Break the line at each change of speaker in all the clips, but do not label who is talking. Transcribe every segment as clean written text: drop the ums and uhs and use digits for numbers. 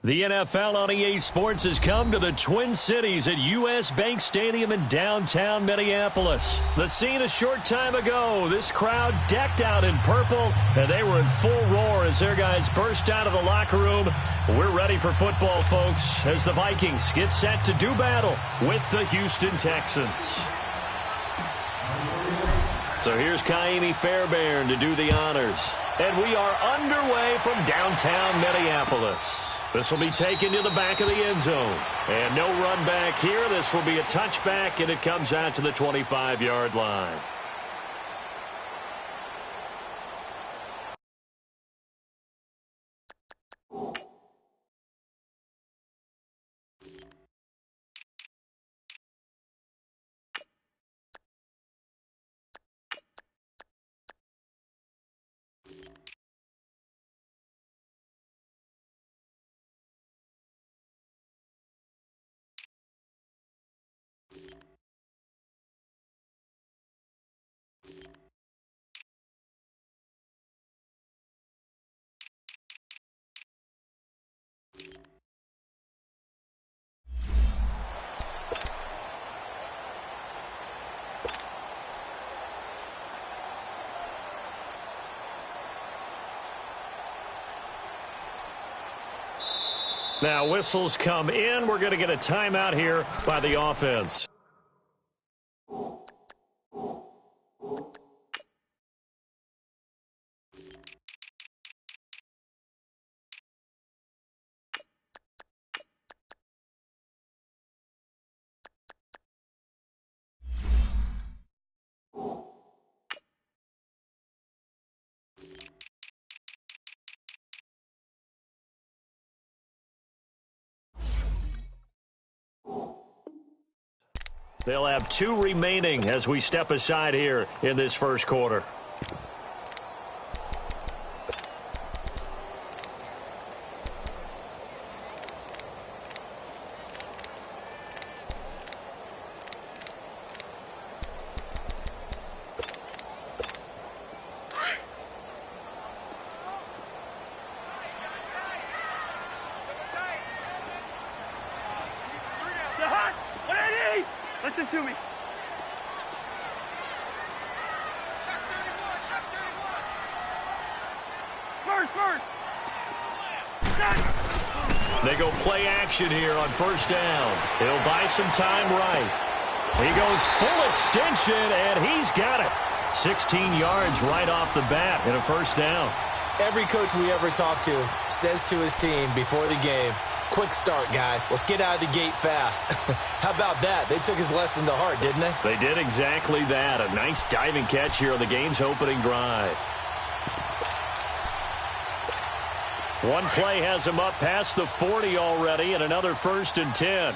The NFL on EA Sports has come to the Twin Cities at U.S. Bank Stadium in downtown Minneapolis. The scene a short time ago, this crowd decked out in purple, and they were in full roar as their guys burst out of the locker room. We're ready for football, folks, as the Vikings get set to do battle with the Houston Texans. So here's Kaimi Fairbairn to do the honors. And we are underway from downtown Minneapolis. This will be taken to the back of the end zone. And no run back here. This will be a touchback, and it comes out to the 25-yard line. Now whistles come in. We're going to get a timeout here by the offense. They'll have 2 remaining as we step aside here in this first quarter.
Listen to me.
They go play action here on first down. He'll buy some time right. He goes full extension, and he's got it. 16 yards right off the bat in a first down.
Every coach we ever talk to says to his team before the game, quick start, guys. Let's get out of the gate fast. How about that? They took his lesson to heart, didn't they?
They did exactly that. A nice diving catch here on the game's opening drive. One play has him up past the 40 already, and another 1st and 10.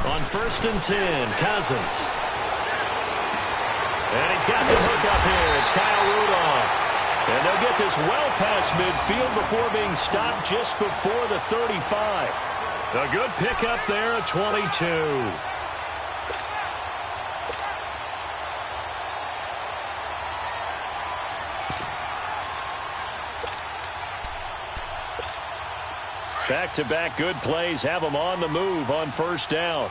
On 1st and 10, Cousins. And he's got the hook up here. It's Kyle Rudolph. And they'll get this well past midfield before being stopped just before the 35. A good pickup there at 22. Back-to-back good plays have them on the move on first down.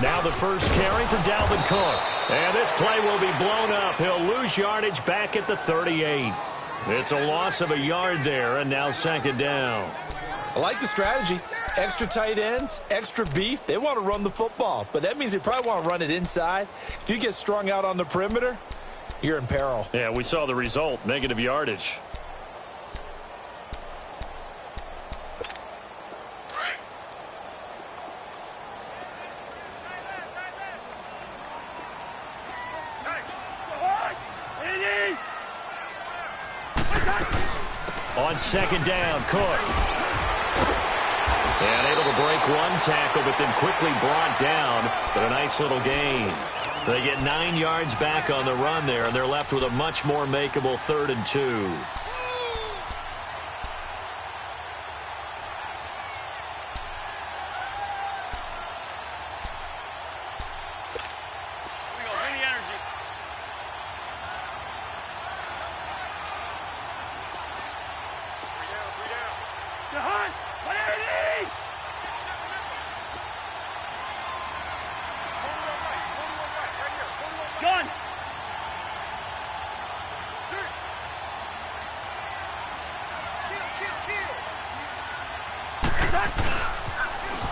Now the first carry for Dalvin Cook. And this play will be blown up. He'll lose yardage back at the 38. It's a loss of a yard there, and now 2nd down.
I like the strategy. Extra tight ends, extra beef. They want to run the football, but that means they probably want to run it inside. If you get strung out on the perimeter, you're in peril.
Yeah, we saw the result, negative yardage. On 2nd down, Cook. And able to break one tackle, but then quickly brought down. But a nice little gain. They get 9 yards back on the run there, and they're left with a much more makeable 3rd and 2.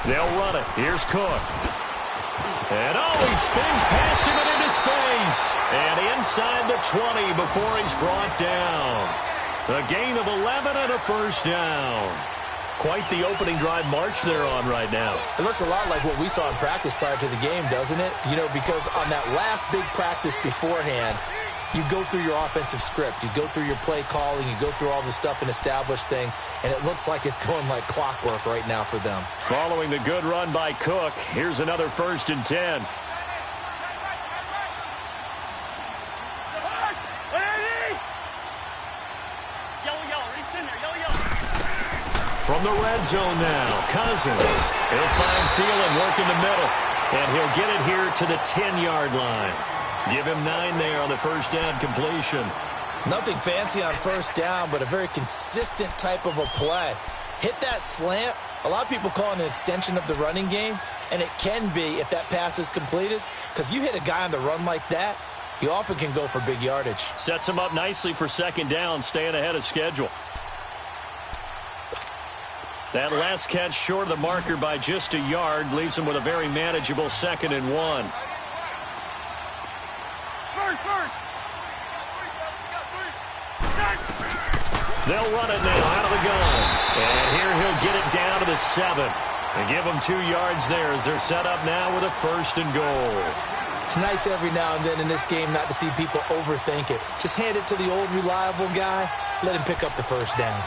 They'll run it. Here's Cook. And he spins past him and into space. And inside the 20 before he's brought down. A gain of 11 and a first down. Quite the opening drive march they're on right now.
It looks a lot like what we saw in practice prior to the game, doesn't it? You know, because on that last big practice beforehand, you go through your offensive script. You go through your play calling. You go through all the stuff and establish things. And it looks like it's going like clockwork right now for them.
Following the good run by Cook, here's another 1st and 10. From the red zone now, Cousins. He'll find Thielen working the middle. And he'll get it here to the 10-yard line. Give him 9 there on the first down completion.
Nothing fancy on first down, but a very consistent type of a play. Hit that slant. A lot of people call it an extension of the running game, and it can be if that pass is completed, because you hit a guy on the run like that, he often can go for big yardage.
Sets him up nicely for second down, staying ahead of schedule. That last catch short of the marker by just a yard leaves him with a very manageable 2nd and 1. They'll run it now out of the gun. And here he'll get it down to the 7. And give them 2 yards there as they're set up now with a 1st and goal.
It's nice every now and then in this game not to see people overthink it. Just hand it to the old reliable guy. Let him pick up the first down.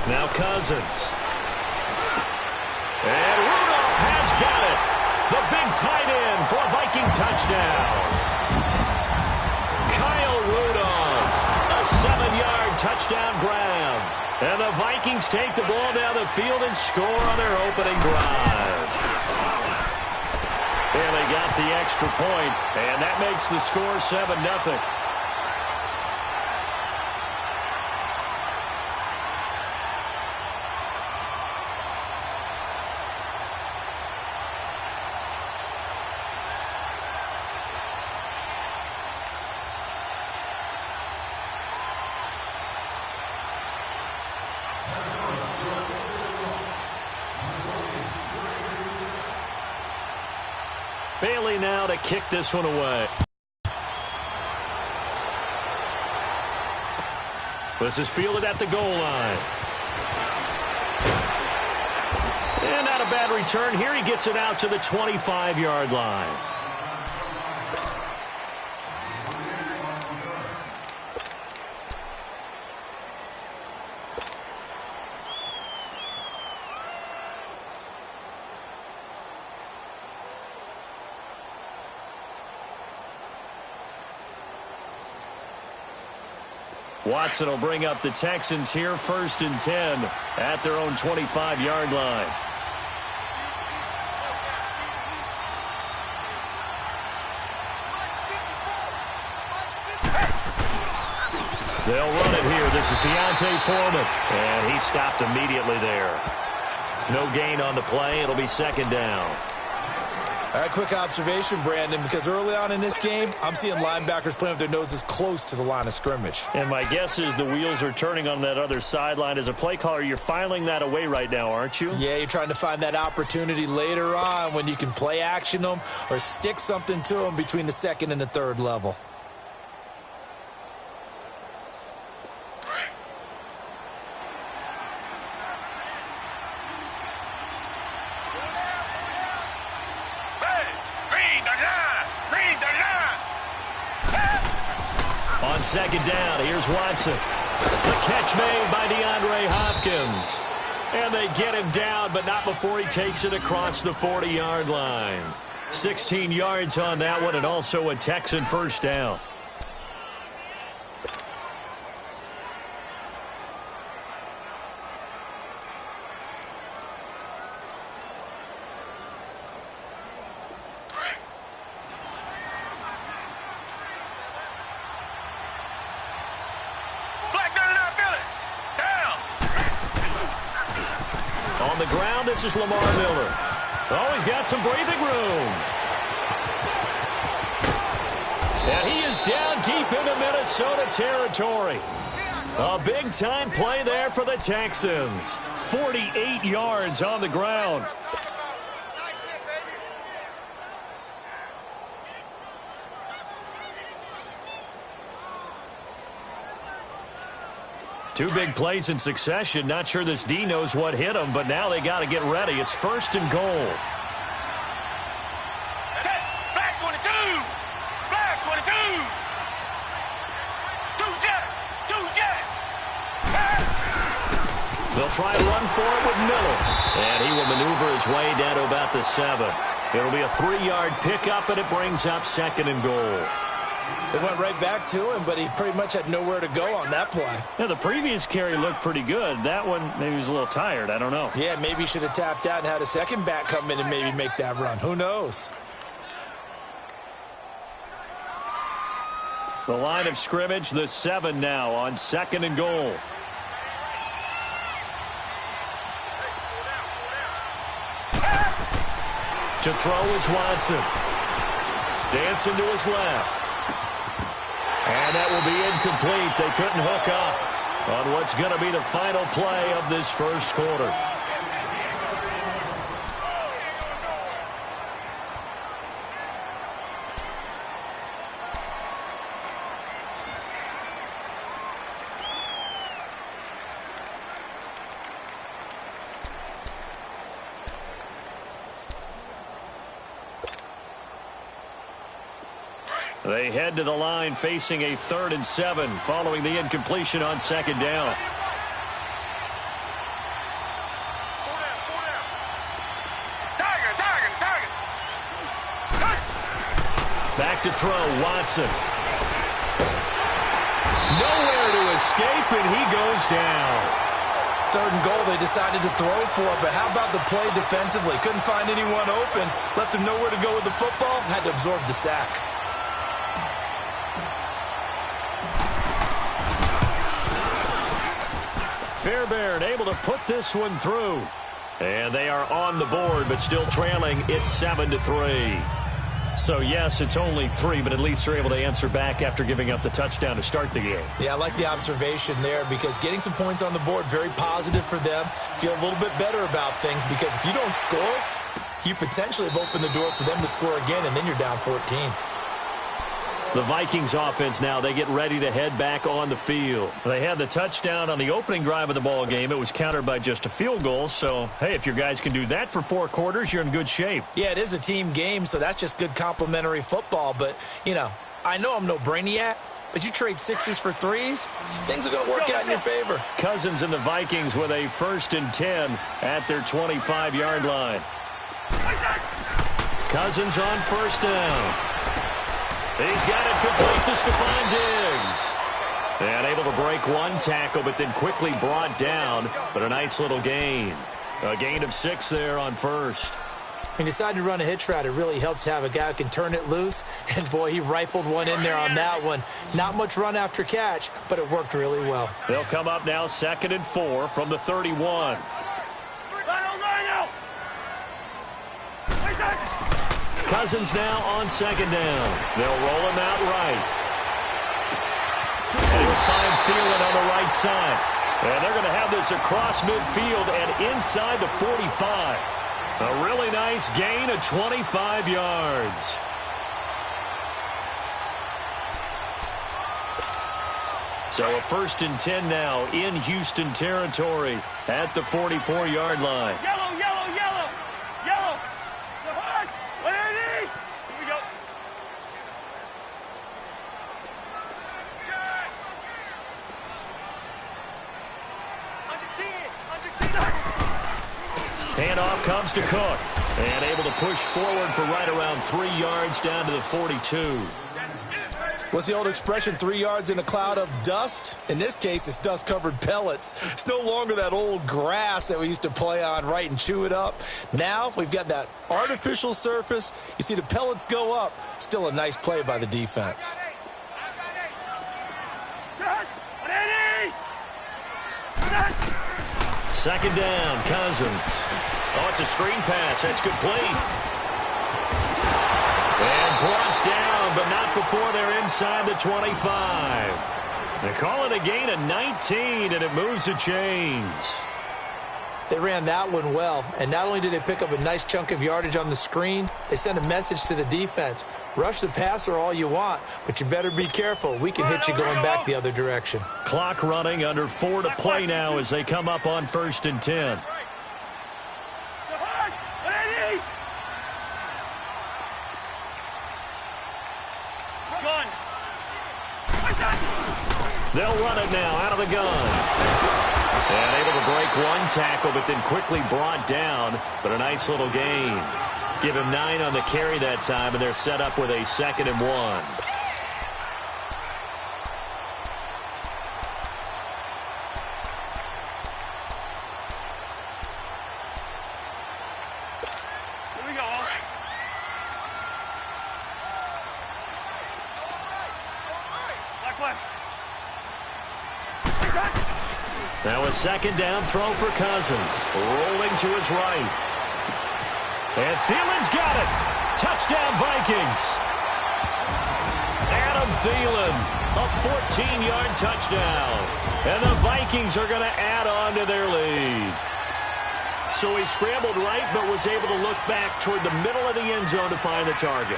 Now Cousins. And Rudolph has got it. The big tight end for a Viking touchdown. Kyle Rudolph. A 7-yard touchdown grab. And the Vikings take the ball down the field and score on their opening drive. And they got the extra point, and that makes the score 7-0. Bailey now to kick this one away. This is fielded at the goal line. And not a bad return. Here he gets it out to the 25-yard line. Watson will bring up the Texans here, 1st and 10 at their own 25-yard line. They'll run it here. This is Deontay Foreman, and he stopped immediately there. No gain on the play. It'll be 2nd down.
All right, quick observation, Brandon, because early on in this game, I'm seeing linebackers playing with their noses close to the line of scrimmage.
And my guess is the wheels are turning on that other sideline. As a play caller, you're filing that away right now, aren't you?
Yeah, you're trying to find that opportunity later on when you can play action them or stick something to them between the 2nd and the 3rd level.
On 2nd down, here's Watson. The catch made by DeAndre Hopkins. And they get him down, but not before he takes it across the 40-yard line. 16 yards on that one, and also a Texan 1st down. On the ground, this is Lamar Miller. Oh, he's got some breathing room. And he is down deep into Minnesota territory. A big-time play there for the Texans. 48 yards on the ground. Two big plays in succession. Not sure this D knows what hit him, but now they got to get ready. It's 1st and goal.
Black 22! Black 22! Two jet!
They'll try to run for it with Miller. And he will maneuver his way down to about the 7. It'll be a 3-yard pickup, and it brings up 2nd and goal.
They went right back to him, but he pretty much had nowhere to go on that play.
Yeah, the previous carry looked pretty good. That one, maybe he was a little tired. I don't know.
Yeah, maybe he should have tapped out and had a second back come in and maybe make that run. Who knows?
The line of scrimmage, the 7 now on 2nd and goal. To throw is Watson. Dancing to his left. And that will be incomplete. They couldn't hook up on what's going to be the final play of this first quarter. They head to the line facing a 3rd and 7 following the incompletion on 2nd down. Back to throw, Watson. Nowhere to escape, and he goes down.
3rd and goal, they decided to throw for it, but how about the play defensively? Couldn't find anyone open, left him nowhere to go with the football, had to absorb the sack.
Fairbairn able to put this one through. And they are on the board, but still trailing. It's 7-3. So, yes, it's only 3, but at least they're able to answer back after giving up the touchdown to start the game.
Yeah, I like the observation there because getting some points on the board, very positive for them. Feel a little bit better about things because if you don't score, you potentially have opened the door for them to score again, and then you're down 14.
The Vikings offense now, they get ready to head back on the field. They had the touchdown on the opening drive of the ball game. It was countered by just a field goal. So, hey, if your guys can do that for 4 quarters, you're in good shape.
Yeah, it is a team game, so that's just good complimentary football. But, you know, I know I'm no brainiac, but you trade 6s for 3s, things are going to work out in your favor.
Cousins and the Vikings with a 1st and 10 at their 25-yard line. Cousins on 1st down. He's got it complete to Stephon Diggs. And able to break one tackle, but then quickly brought down. But a nice little gain. A gain of 6 there on 1st.
He decided to run a hitch route. It really helps to have a guy who can turn it loose. And, boy, he rifled one in there on that one. Not much run after catch, but it worked really well.
They'll come up now 2nd and 4 from the 31. Cousins now on 2nd down. They'll roll him out right. And he'll find Thielen on the right side. And they're going to have this across midfield and inside the 45. A really nice gain of 25 yards. So a 1st and 10 now in Houston territory at the 44-yard line.
Yellow, yellow, yellow, yellow. What are these? Here we go.
Handoff comes to Cook. And able to push forward for right around 3 yards down to the 42.
What's the old expression, 3 yards in a cloud of dust? In this case, it's dust-covered pellets. It's no longer that old grass that we used to play on, right, and chew it up. Now we've got that artificial surface. You see the pellets go up. Still a nice play by the defense.
Second down, Cousins. Oh, it's a screen pass. That's complete. And brought down, but not before they're inside the 25. They call it a gain of 19, and it moves the chains.
They ran that one well, and not only did they pick up a nice chunk of yardage on the screen, they sent a message to the defense. Rush the passer all you want, but you better be careful. We can hit you going back the other direction.
Clock running, under 4 to play now as they come up on 1st and 10. They'll run it now out of the gun. And able to break one tackle, but then quickly brought down. But a nice little gain. Give him 9 on the carry that time, and they're set up with a 2nd and 1.
Here we go. Black.
Now a 2nd down throw for Cousins. Rolling to his right. And Thielen's got it. Touchdown, Vikings. Adam Thielen, a 14-yard touchdown. And the Vikings are going to add on to their lead. So he scrambled right, but was able to look back toward the middle of the end zone to find the target.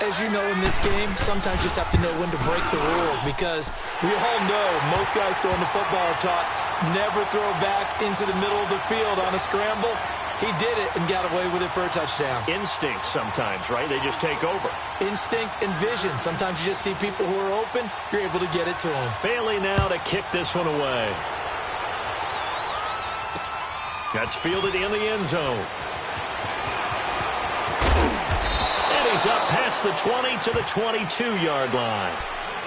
As you know, in this game, sometimes you just have to know when to break the rules, because we all know most guys throwing the football are taught never throw back into the middle of the field on a scramble. He did it and got away with it for a touchdown.
Instinct sometimes, right? They just take over.
Instinct and vision. Sometimes you just see people who are open, you're able to get it to them. Bailey
now to kick this one away. That's fielded in the end zone. He's up past the 20 to the 22-yard line.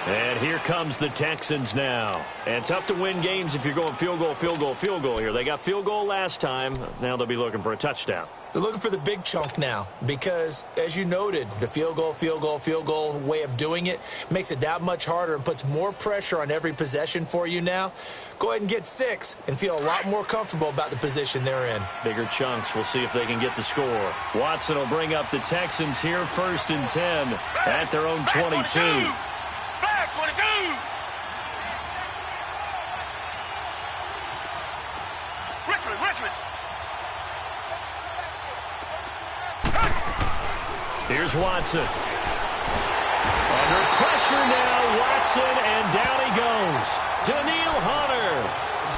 And here comes the Texans now. And tough to win games if you're going field goal here. They got field goal last time. Now they'll be looking for a touchdown.
They're looking for the big chunk now because, as you noted, the field goal way of doing it makes it that much harder and puts more pressure on every possession for you now. Go ahead and get 6 and feel a lot more comfortable about the position they're in.
Bigger chunks. We'll see if they can get the score. Watson will bring up the Texans here, 1st and 10 at their own 22.
Back 22. Richmond.
Here's Watson. Under pressure now, Watson, and down he goes. Daniil Hunter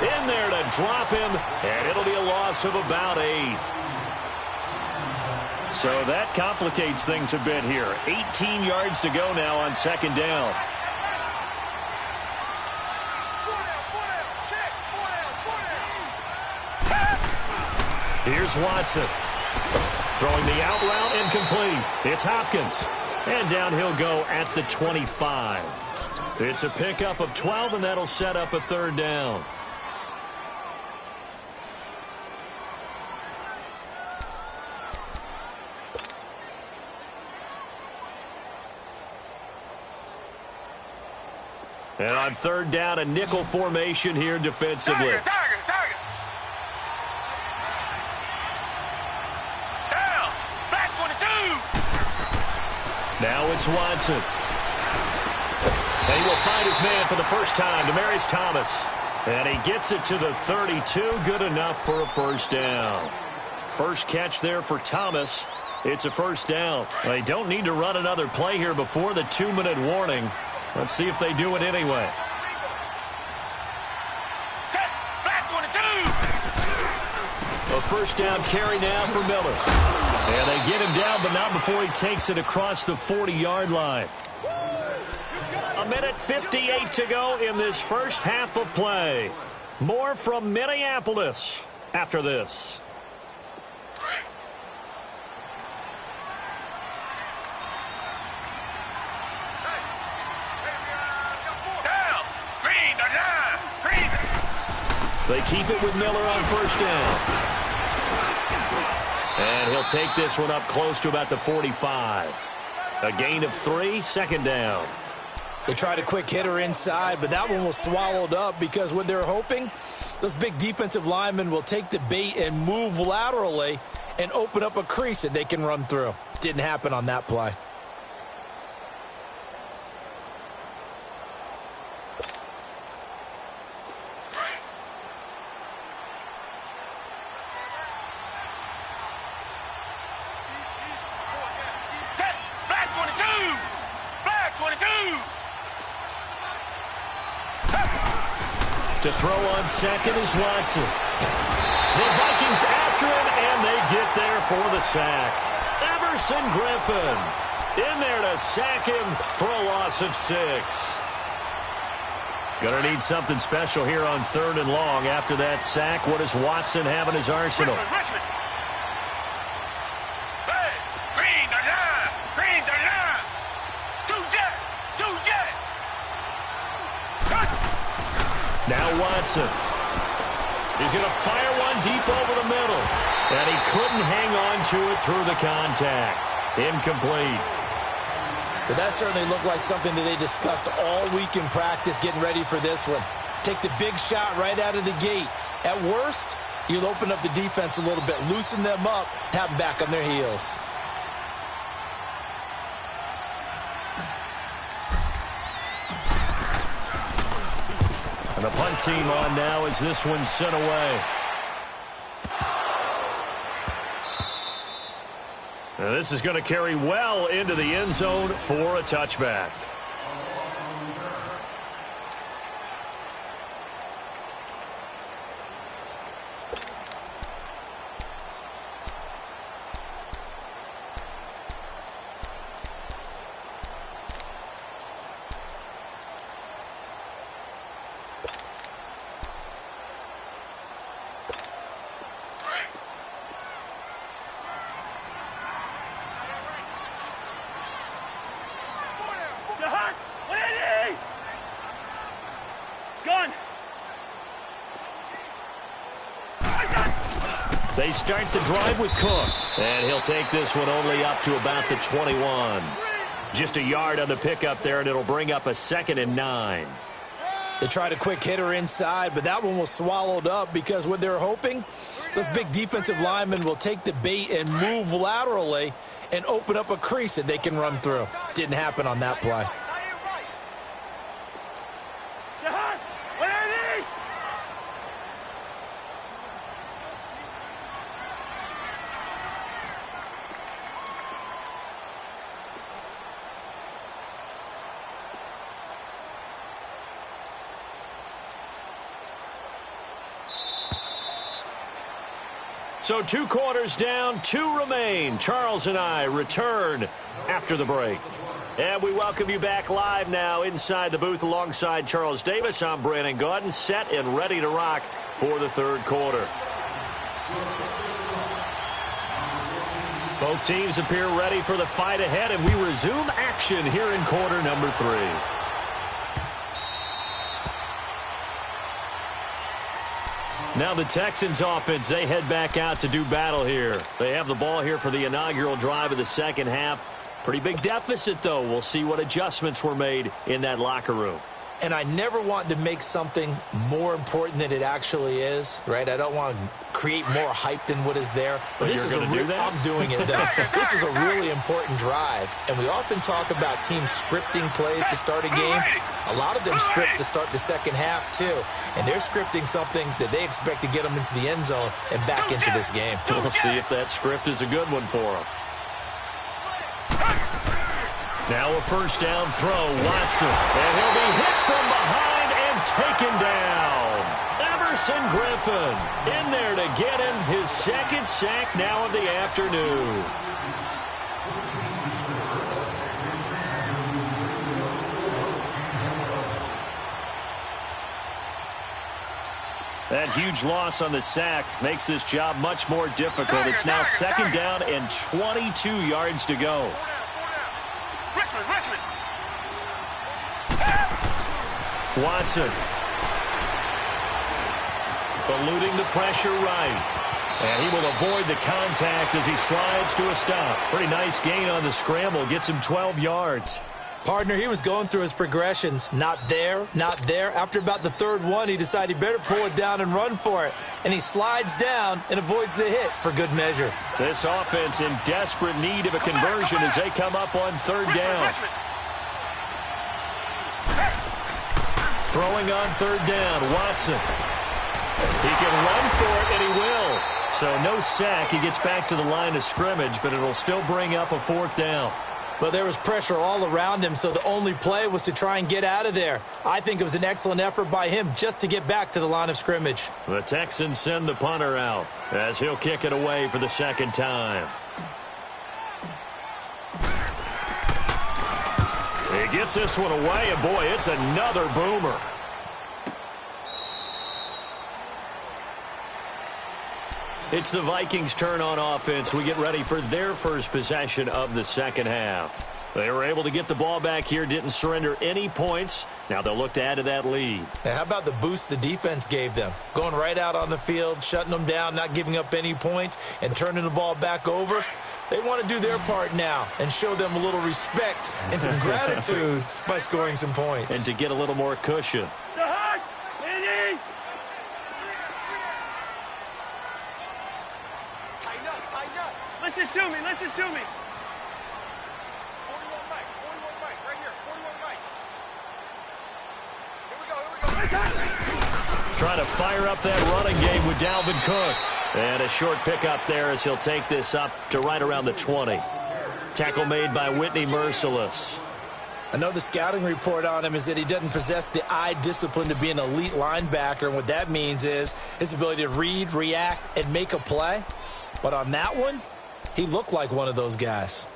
in there to drop him, and it'll be a loss of about 8. So that complicates things a bit here. 18 yards to go now on 2nd down. Here's Watson. Throwing the out route incomplete. It's Hopkins. And down he'll go at the 25. It's a pickup of 12, and that'll set up a 3rd down. And on 3rd down, a nickel formation here defensively.
Target. Down. Back 22.
Now it's Watson. And he will find his man for the first time, Demaryius Thomas. And he gets it to the 32. Good enough for a 1st down. First catch there for Thomas. It's a 1st down. They don't need to run another play here before the 2-minute warning. Let's see if they do it anyway.
Back 22.
A 1st down carry now for Miller. And they get him down, but not before he takes it across the 40-yard line. 1:58 to go in this first half of play. More from Minneapolis after this. They keep it with Miller on 1st down. And he'll take this one up close to about the 45. A gain of 3, 2nd down.
They tried a quick hitter inside, but that one was swallowed up because what they're hoping, those big defensive linemen will take the bait and move laterally and open up a crease that they can run through. Didn't happen on that play.
To throw on second is Watson. The Vikings after him, and they get there for the sack. Everson Griffin in there to sack him for a loss of 6. Going to need something special here on 3rd and long. After that sack, what does Watson have in his arsenal?
Richmond. Hey, green, the line. Green, the line. Two jet.
Now Watson. He's going to fire one deep over the middle. And he couldn't hang on to it through the contact. Incomplete.
But that certainly looked like something that they discussed all week in practice getting ready for this one. Take the big shot right out of the gate. At worst, you'll open up the defense a little bit, loosen them up, have them back on their heels.
And the punt team on now as this one's sent away. Now this is going to carry well into the end zone for a touchback. They start the drive with Cook. And he'll take this one only up to about the 21. Just a yard on the pickup there, and it'll bring up a 2nd and 9.
They tried a quick hitter inside, but that one was swallowed up because what they're hoping, those big defensive linemen will take the bait and move laterally and open up a crease that they can run through. Didn't happen on that play.
So 2 quarters down, 2 remain. Charles and I return after the break. And we welcome you back live now inside the booth alongside Charles Davis. I'm Brandon Gaudin, set and ready to rock for the 3rd quarter. Both teams appear ready for the fight ahead, and we resume action here in quarter number 3. Now the Texans offense, they head back out to do battle here. They have the ball here for the inaugural drive of the 2nd half. Pretty big deficit, though. We'll see what adjustments were made in that locker room.
And I never want to make something more important than it actually is, right? I don't want to create more hype than what is there.
But this is I'm
doing it, though. This is a really important drive. And we often talk about teams scripting plays to start a game. A lot of them script to start the 2nd half, too. And they're scripting something that they expect to get them into the end zone and back into this game.
We'll see if that script is a good one for them. Now a 1st down throw, Watson. And he'll be hit from behind and taken down. Everson Griffin in there to get him his 2nd sack now of the afternoon. That huge loss on the sack makes this job much more difficult. It's now 2nd down and 22 yards to go.
Richmond.
Watson. Eluding the pressure right. And he will avoid the contact as he slides to a stop. Pretty nice gain on the scramble. Gets him 12 yards.
Partner, he was going through his progressions. Not there, not there. After about the third one, he decided he better pull it down and run for it. And he slides down and avoids the hit for good measure.
This offense in desperate need of a conversion as they come up on third down. Throwing on third down, Watson. He can run for it, and he will. So no sack. He gets back to the line of scrimmage, but it'll still bring up a fourth down.
But there was pressure all around him, so the only play was to try and get out of there. I think it was an excellent effort by him just to get back to the line of scrimmage.
The Texans send the punter out as he'll kick it away for the second time. He gets this one away, and boy, it's another boomer. It's the Vikings' turn on offense. We get ready for their first possession of the second half. They were able to get the ball back here, didn't surrender any points. Now they'll look to add to that lead.
Now, how about the boost the defense gave them? Going right out on the field, shutting them down, not giving up any points, and turning the ball back over. They want to do their part now and show them a little respect and some gratitude by scoring some points.
And to get a little more cushion.
Listen to me, listen to me. 41
Mike, right here, 41 Mike. Here we go.
Trying to fire up that running game with Dalvin Cook. And a short pickup there as he'll take this up to right around the 20. Tackle made by Whitney Merciless.
I know the scouting report on him is that he doesn't possess the eye discipline to be an elite linebacker. And what that means is his ability to read, react, and make a play. But on that one, he looked like one of those guys.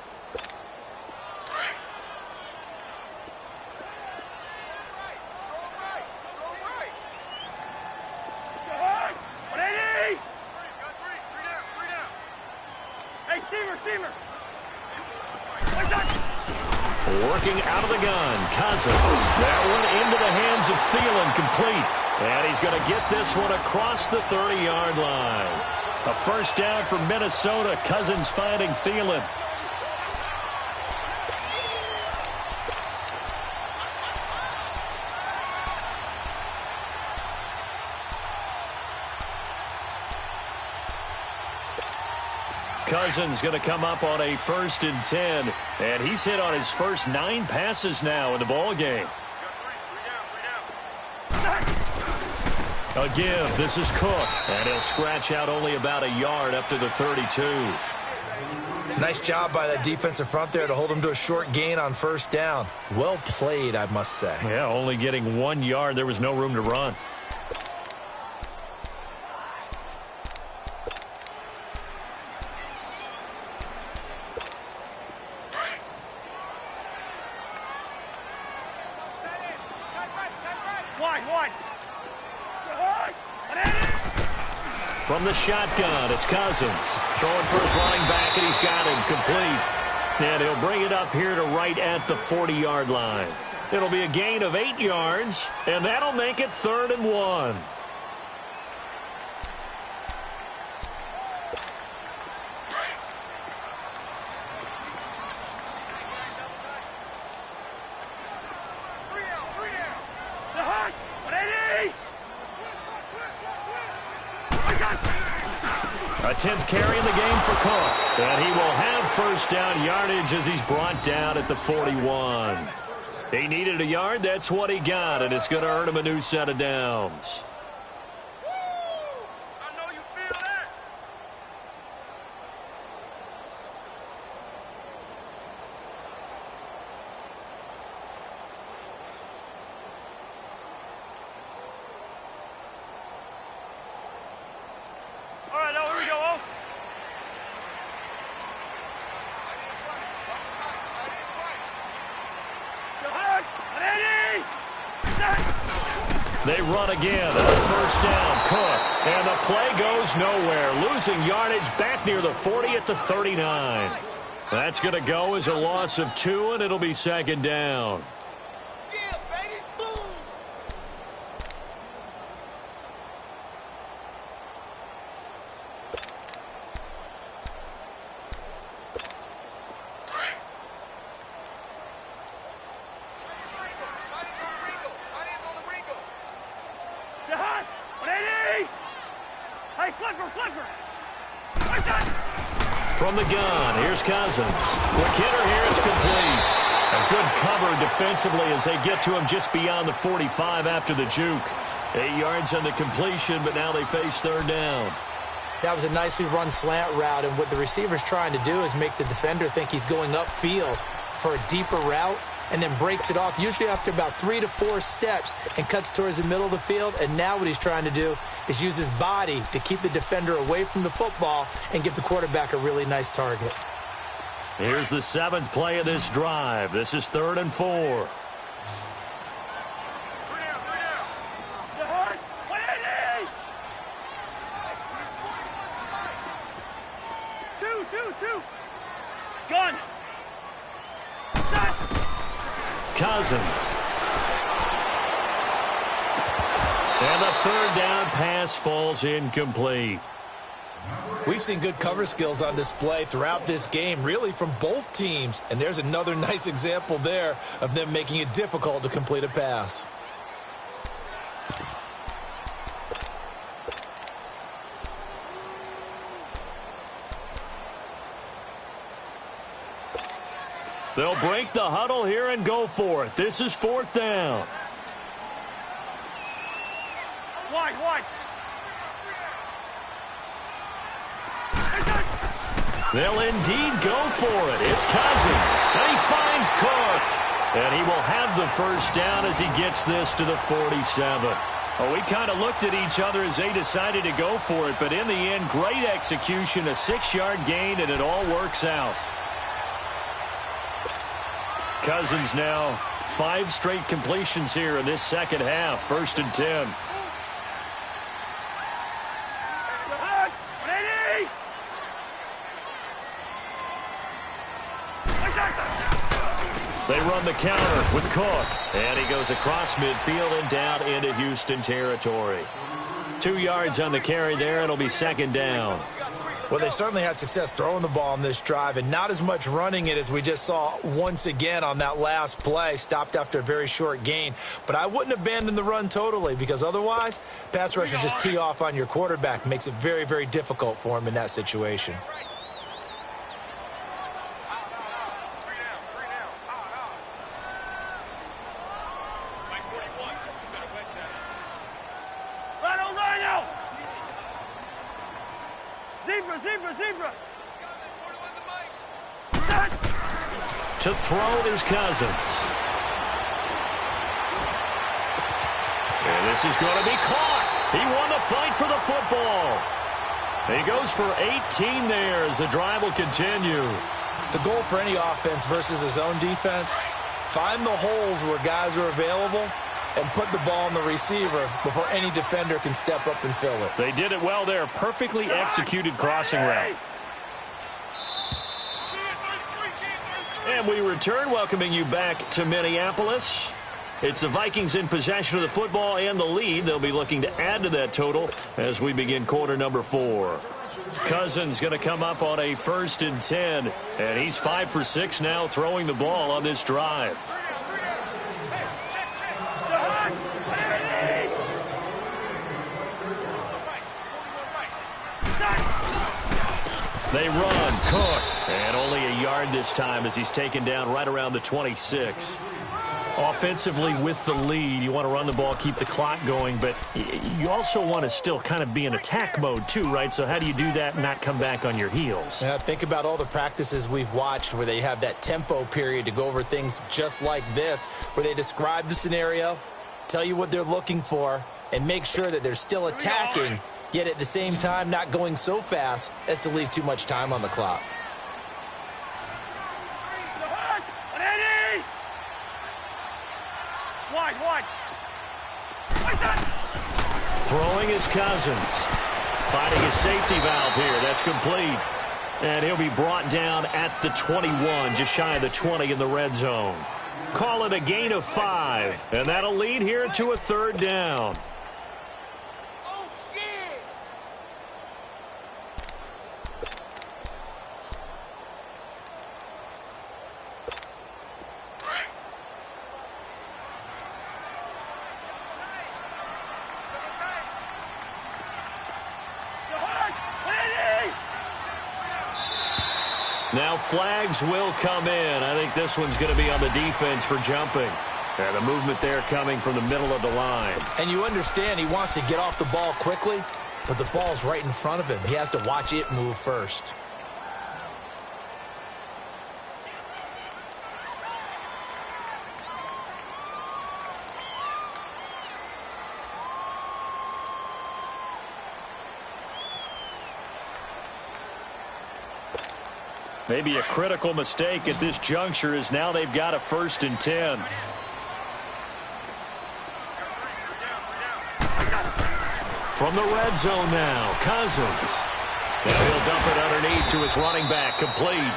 Working out of the gun, Cousins. That one into the hands of Thielen, complete. And he's going to get this one across the 30-yard line. A first down for Minnesota. Cousins finding Thielen. Cousins going to come up on a 1st and 10. And he's hit on his first 9 passes now in the ball game. A give. This is Cook. And he'll scratch out only about a yard after the 32.
Nice job by that defensive front there to hold him to a short gain on first down. Well played, I must say.
Yeah, only getting 1 yard. There was no room to run. From the shotgun, it's Cousins. Throwing for his running back, and he's got him complete. And he'll bring it up here to right at the 40-yard line. It'll be a gain of 8 yards, and that'll make it 3rd and 1. A 10th carry in the game for Cook. And he will have first down yardage as he's brought down at the 41. He needed a yard. That's what he got, and it's going to earn him a new set of downs. They run again on first down. Cook. And the play goes nowhere. Losing yardage back near the 40 at the 39. That's going to go as a loss of 2, and it'll be 2nd down.
Flipper. Right side.
From the gun, here's Cousins. Quick hitter here, it's complete. A good cover defensively as they get to him just beyond the 45 after the juke. 8 yards on the completion, but now they face third down.
That was a nicely run slant route, and what the receiver's trying to do is make the defender think he's going upfield for a deeper route, and then breaks it off, usually after about 3 to 4 steps, and cuts towards the middle of the field. And now what he's trying to do is use his body to keep the defender away from the football and give the quarterback a really nice target.
Here's the 7th play of this drive. This is 3rd and 4.
3 down. The hard. 180. 2. Gun. Set.
Cousins. And the 3rd down pass falls incomplete.
We've seen good cover skills on display throughout this game, really from both teams. And there's another nice example there of them making it difficult to complete a pass.
They'll break the huddle here and go for it. This is 4th down.
Wide.
They'll indeed go for it. It's Cousins. And he finds Cook. And he will have the first down as he gets this to the 47. Well, we kind of looked at each other as they decided to go for it. But in the end, great execution, a 6-yard gain, and it all works out. Cousins now 5 straight completions here in this second half. 1st and 10. They run the counter with Cook. And he goes across midfield and down into Houston territory. 2 yards on the carry there. It'll be 2nd down.
Well, they certainly had success throwing the ball on this drive, and not as much running it as we just saw once again on that last play. Stopped after a very short gain. But I wouldn't abandon the run totally, because otherwise, pass rushers just tee off on your quarterback. Makes it very, very difficult for him in that situation.
Zebra.
To throw is Cousins. And this is going to be caught. He won the fight for the football. He goes for 18 there as the drive will continue.
The goal for any offense versus his own defense, find the holes where guys are available and put the ball on the receiver before any defender can step up and fill it.
They did it well there. Perfectly executed crossing route. And we return, welcoming you back to Minneapolis. It's the Vikings in possession of the football and the lead. They'll be looking to add to that total as we begin quarter number 4. Cousins going to come up on a 1st and 10. And he's 5 for 6 now throwing the ball on this drive. They run. Cook. And only a yard this time as he's taken down right around the 26. Offensively with the lead, you want to run the ball, keep the clock going, but you also want to still kind of be in attack mode too, right? So how do you do that and not come back on your heels?
Yeah, think about all the practices we've watched where they have that tempo period to go over things just like this, where they describe the scenario, tell you what they're looking for, and make sure that they're still attacking, yet at the same time not going so fast as to leave too much time on the clock.
Wide.
Throwing is Cousins. Finding a safety valve here. That's complete. And he'll be brought down at the 21, just shy of the 20 in the red zone. Call it a gain of 5. And that'll lead here to a 3rd down. Now flags will come in. I think this one's going to be on the defense for jumping. And the movement there coming from the middle of the line.
And you understand he wants to get off the ball quickly, but the ball's right in front of him. He has to watch it move first.
Maybe a critical mistake at this juncture is now they've got a 1st and 10. From the red zone now, Cousins. And he'll dump it underneath to his running back, complete.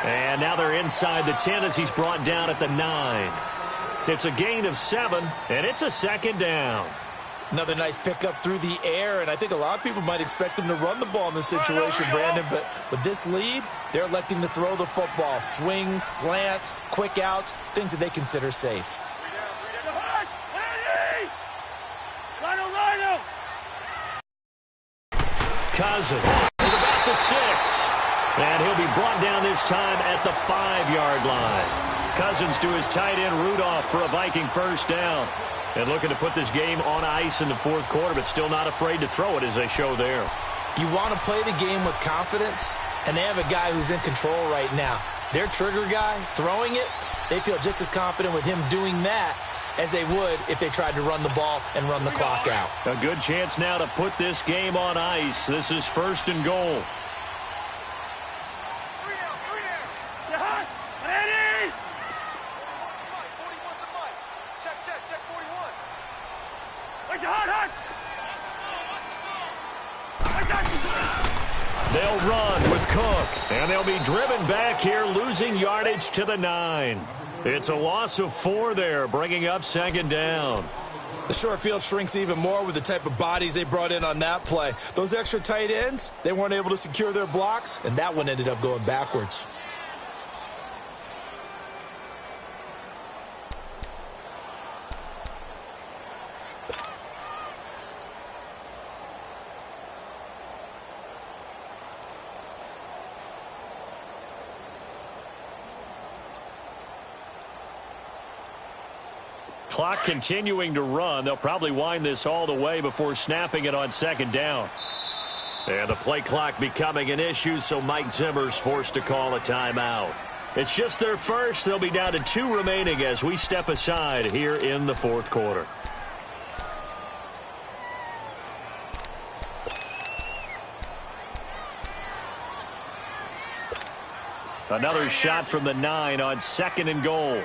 And now they're inside the 10 as he's brought down at the 9. It's a gain of 7, and it's a 2nd down.
Another nice pickup through the air, and I think a lot of people might expect him to run the ball in this situation, Brandon, but with this lead, they're electing to throw the football. Swings, slants, quick outs, things that they consider safe.
Cousins is about the 6, and he'll be brought down this time at the 5-yard line. Cousins to his tight end Rudolph for a Viking 1st down. And looking to put this game on ice in the 4th quarter, but still not afraid to throw it as they show there.
You want to play the game with confidence, and they have a guy who's in control right now. Their trigger guy, throwing it, they feel just as confident with him doing that as they would if they tried to run the ball and run the clock out.
A good chance now to put this game on ice. This is 1st and goal. They'll run with Cook, and they'll be driven back here, losing yardage to the 9. It's a loss of 4 there, bringing up 2nd down.
The short field shrinks even more with the type of bodies they brought in on that play. Those extra tight ends, they weren't able to secure their blocks, and that one ended up going backwards.
Clock continuing to run. They'll probably wind this all the way before snapping it on 2nd down. And the play clock becoming an issue, so Mike Zimmer's forced to call a timeout. It's just their first. They'll be down to 2 remaining as we step aside here in the 4th quarter. Another shot from the 9 on 2nd and goal.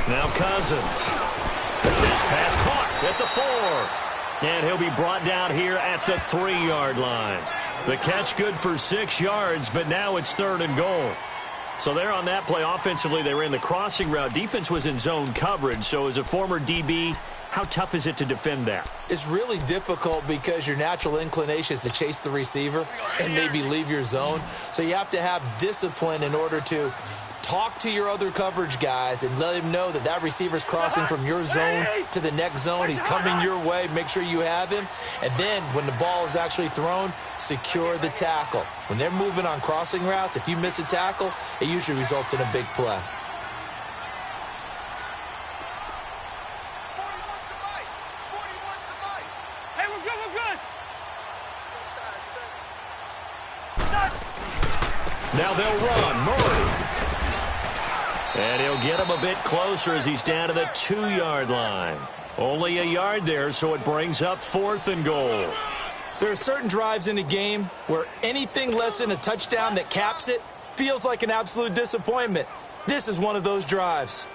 Now Cousins. This pass caught at the 4. And he'll be brought down here at the 3-yard line. The catch good for 6 yards, but now it's 3rd and goal. So there on that play, offensively, they ran the crossing route. Defense was in zone coverage. So as a former DB, how tough is it to defend that?
It's really difficult because your natural inclination is to chase the receiver and maybe leave your zone. So you have to have discipline in order to talk to your other coverage guys and let him know that that receiver's crossing from your zone to the next zone. He's coming your way. Make sure you have him. And then when the ball is actually thrown, secure the tackle. When they're moving on crossing routes, if you miss a tackle, it usually results in a big play.
Hey, we're good, we're good.
Now they'll run. Murray. And he'll get him a bit closer as he's down to the 2-yard line. Only a yard there, so it brings up 4th and goal.
There are certain drives in a game where anything less than a touchdown that caps it feels like an absolute disappointment. This is one of those drives.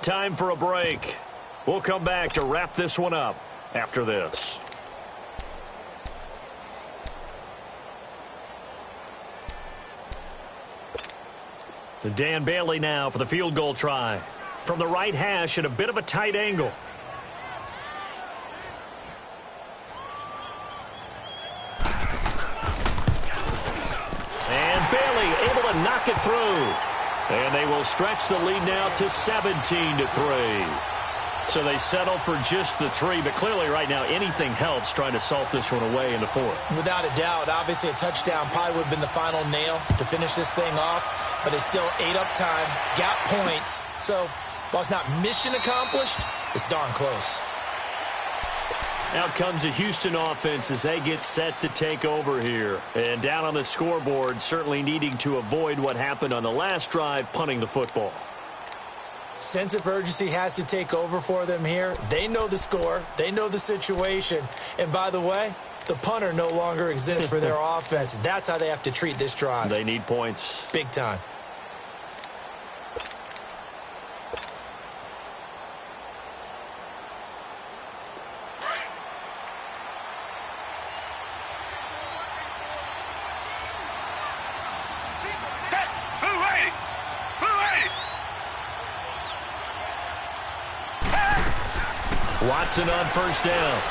Time for a break. We'll come back to wrap this one up after this. Dan Bailey now for the field goal try. From the right hash at a bit of a tight angle. And Bailey able to knock it through. And they will stretch the lead now to 17-3. So they settle for just the 3, but clearly right now anything helps trying to salt this one away in the 4th.
Without a doubt, obviously a touchdown probably would have been the final nail to finish this thing off, but it's still ate up time, got points. So while it's not mission accomplished, it's darn close.
Out comes the Houston offense as they get set to take over here. And down on the scoreboard, certainly needing to avoid what happened on the last drive, punting the football.
Sense of urgency has to take over for them here. They know the score. They know the situation. And by the way, the punter no longer exists for their offense. That's how they have to treat this drive.
They need points.
Big time.
Watson on first down.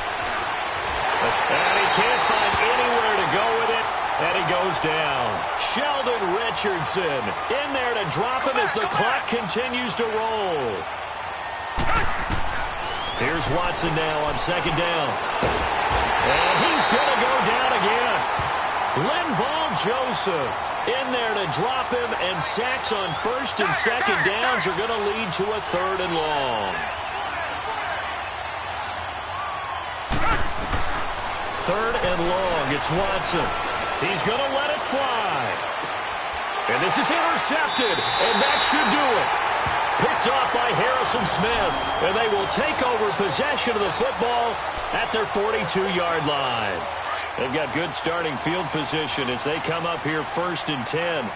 And he can't find anywhere to go with it. And he goes down. Sheldon Richardson in there to drop him as the clock continues to roll. Here's Watson now on second down. And he's going to go down again. Linval Joseph in there to drop him, and sacks on first and second downs are going to lead to a 3rd and long. 3rd and long. It's Watson. He's going to let it fly. And this is intercepted, and that should do it. Picked off by Harrison Smith, and they will take over possession of the football at their 42-yard line. They've got good starting field position as they come up here 1st and 10.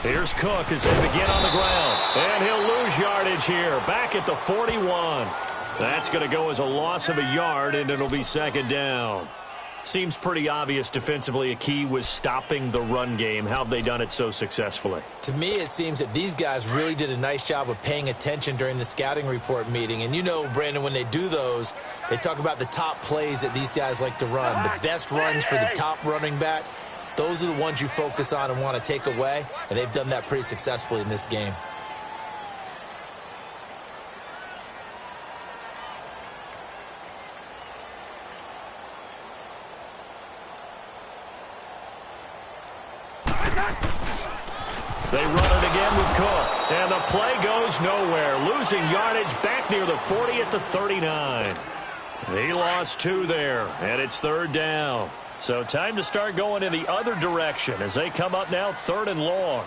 Here's Cook as they begin on the ground. And he'll lose yardage here. Back at the 41. That's going to go as a loss of a yard, and it'll be 2nd down. Seems pretty obvious defensively a key was stopping the run game. How have they done it so successfully?
To me, it seems that these guys really did a nice job of paying attention during the scouting report meeting. And you know, Brandon, when they do those, they talk about the top plays that these guys like to run. The best runs for the top running back. Those are the ones you focus on and want to take away, and they've done that pretty successfully in this game.
They run it again with Cook, and the play goes nowhere. Losing yardage back near the 40 at the 39. He lost 2 there, and it's 3rd down. So time to start going in the other direction as they come up now 3rd and long.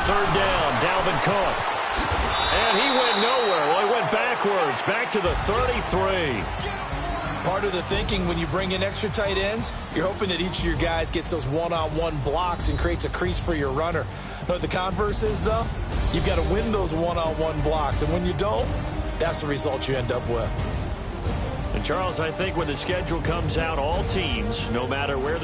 Third down, Dalvin Cook. And he went nowhere. Well, he went backwards, back to the 33.
Part of the thinking when you bring in extra tight ends, you're hoping that each of your guys gets those one-on-one blocks and creates a crease for your runner. You know what the converse is, though? You've got to win those one-on-one blocks, and when you don't, that's the result you end up with.
And, Charles, I think when the schedule comes out, all teams, no matter where